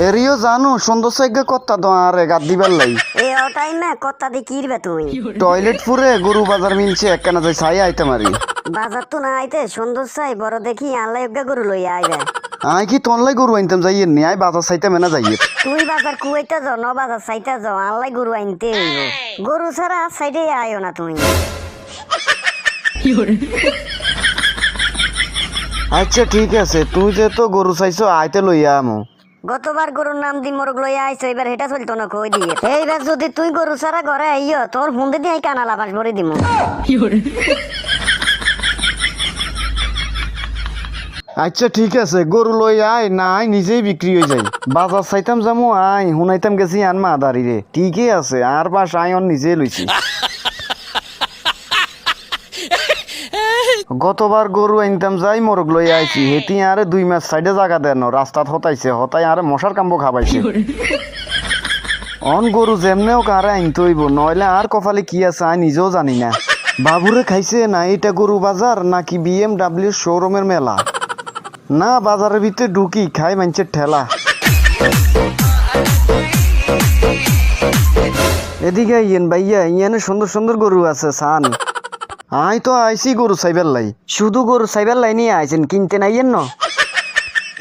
এরিও জানো সুন্দর সাইকে কত্তা দো আরে গাদ দিবার লাই এ ও টাইমে কত্তা দি কিরবে তুই টয়লেট ফুরে গরু বাজার মিলছে একখানা যাই ছাই আইতে মারি বাজার তো না আইতে সুন্দর চাই বড় দেখি আল্লাহ একটা গরু লইয়া আইবে আই কি তনলাই গরু আনতাম যাইয়ের নি আই বাজার চাইতে মেনা যাইয়ের তুই বাজার কুয়াইতে যাও ন বাজার চাইতে যাও আল্লাহ গরু আনতে হইব গরু ছাড়া আর সাইডে আইও না তুমি আচ্ছা ঠিক আছে তুই যে তো গরু চাইছো আইতে লইয়া আমো গতবার গরুর নাম দি মোরগ লইয়া আইছো এবার হেটা চলতো না কই দিয়ে এইবার যদি তুই গরু ছাড়া ঘরে আইও তোর হুন্দে দিয়ে কানা লাফাস ভরে দিমু আচ্ছা ঠিক আছে গরু লই আয় না আয় নিজেই বিক্রি হয়ে যাই বাজার চাইতাম যামু আই হুনাইতাম গেছি আনমা আদারি রে ঠিকই আছে আর বাস আই অন নিজে লইছি গতবার গরু আনতাম যাই মোরগ লই আইছি হেতি আরে 2 মাস সাইডে জায়গা দেন রাস্তাত হতাইছে হতাই আরে মশার কাম্ব খাবাইছে অন গরু যেমনেও কারে আনতে হইব নইলে আর কপালে কি আছে আই নিজেও জানি না বাবুরে খাইছে না এটা গরু বাজার নাকি BMW শোরুমের মেলা না বাজারের ভিতরে ঢুকি খাই মানছে ঠেলা এদিকে ইয়েন ভাইয়া ইয়ানে সুন্দর সুন্দর গরু আছে সান আই তো আইসি গরু সাইবার লাই শুধু গরু সাইবার লাই নিয়ে আইছেন কিনতে নাইয়েন ন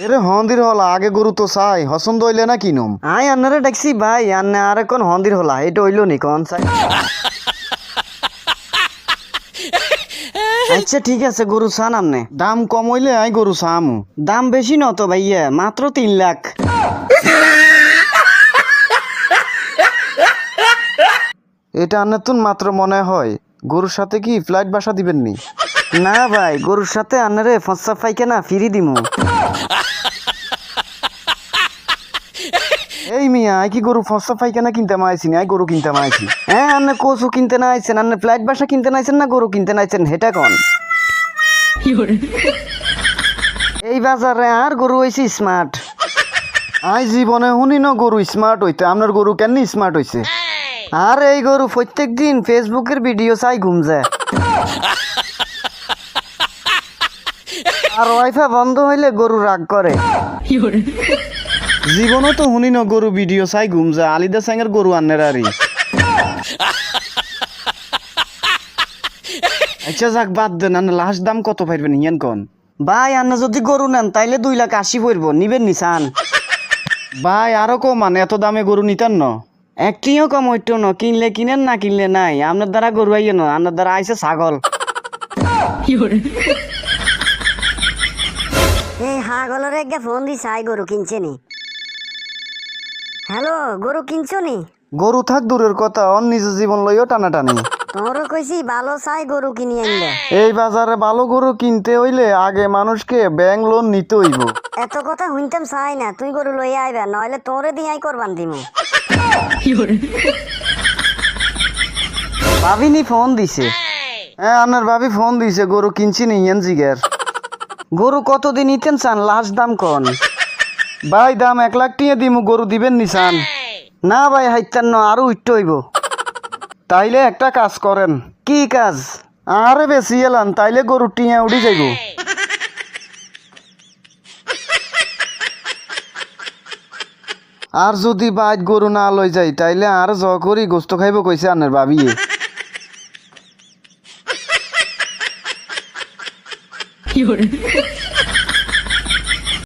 এরে হন্দির হলা আগে গরু তো চাই হসন্দ হইলে না কিনুম আই আন্নারে ডাকছি ভাই আন্না আর কোন হন্দির হলা এটা হইলো নি কোন চাই আচ্ছা ঠিক আছে গরু চান আমনে দাম কম হইলে আই গরু চামু দাম বেশি ন তো ভাইয়া মাত্র 3 লাখ এটা আন্নাতুন মাত্র মনে হয় গরুর সাথে কি ফ্লাইট বাসা দিবেন নি না ভাই গরুর সাথে আন্নারে ফসা পাইখানা ফ্রি দিমু এই মিয়া আই কি গরু ফসা পাইখানা কিনতে মাইছি না আই গরু কিনতে মাইছি হ্যাঁ আন্নে কচু কিনতে না আইছেন আন্নে ফ্লাইট বাসা কিনতে নাইছেন না গরু কিনতে নাইছেন হেটা কোন এই বাজারে আর গরু হইছে স্মার্ট আই জীবনে শুনি ন গরু স্মার্ট হইতে আপনার গরু কেন স্মার্ট হইছে আর এই গরু প্রত্যেক দিন ফেসবুকের ভিডিও চাই ঘুম যায় আর ওয়াইফাই বন্ধ হইলে গরু রাগ করে জীবনও তো শুনি ন গরু ভিডিও চাই ঘুম যায় আলিদা সাঙ্গের গরু আন্নের আরি আচ্ছা যাক বাদ দেন আন্না লাস্ট দাম কত পাইবেন ইয়ান কোন ভাই আন্না যদি গরু নেন তাইলে 2,80,000 পড়বো নিবেন নিসান ভাই আরো কম মানে এত দামে গরু নিতেন না একটিও কম হইতো না কিনলে কিনেন না কিনলে নাই আপনার দ্বারা গরু আইয়ে না আপনার দ্বারা আইছে ছাগল এই হাগলের একটা ফোন দি চাই গরু কিনছে নি হ্যালো গরু কিনছো নি গরু থাক দূরের কথা অন নিজের জীবন লইও টানাটানি তোরও কইছি ভালো চাই গরু কিনি আনলে এই বাজারে ভালো গরু কিনতে হইলে আগে মানুষকে ব্যাংক লোন নিতে হইব এত কথা শুনতাম চাই না তুই গরু লইয়া আইবা নইলে তোরে দিয়াই করবান দিমু ভাবিনি ফোন দিছে হ্যাঁ আপনার ভাবি ফোন দিছে গরু কিনছি নি ইয়ান জিগের গরু কতদিন নিতেন চান লাস্ট দাম কোন ভাই দাম 1 লাখ টিয়া দিমু গরু দিবেন নি চান না ভাই হাইতান না আরো উঠতে হইব তাইলে একটা কাজ করেন কি কাজ আরে বেশি এলান তাইলে গরু টিয়া উড়ি যাইব আর যদি বাইক গরু না লই যাই তাইলে আর জ করি গোস্ত খাইব কইছে আনের ভাবিয়ে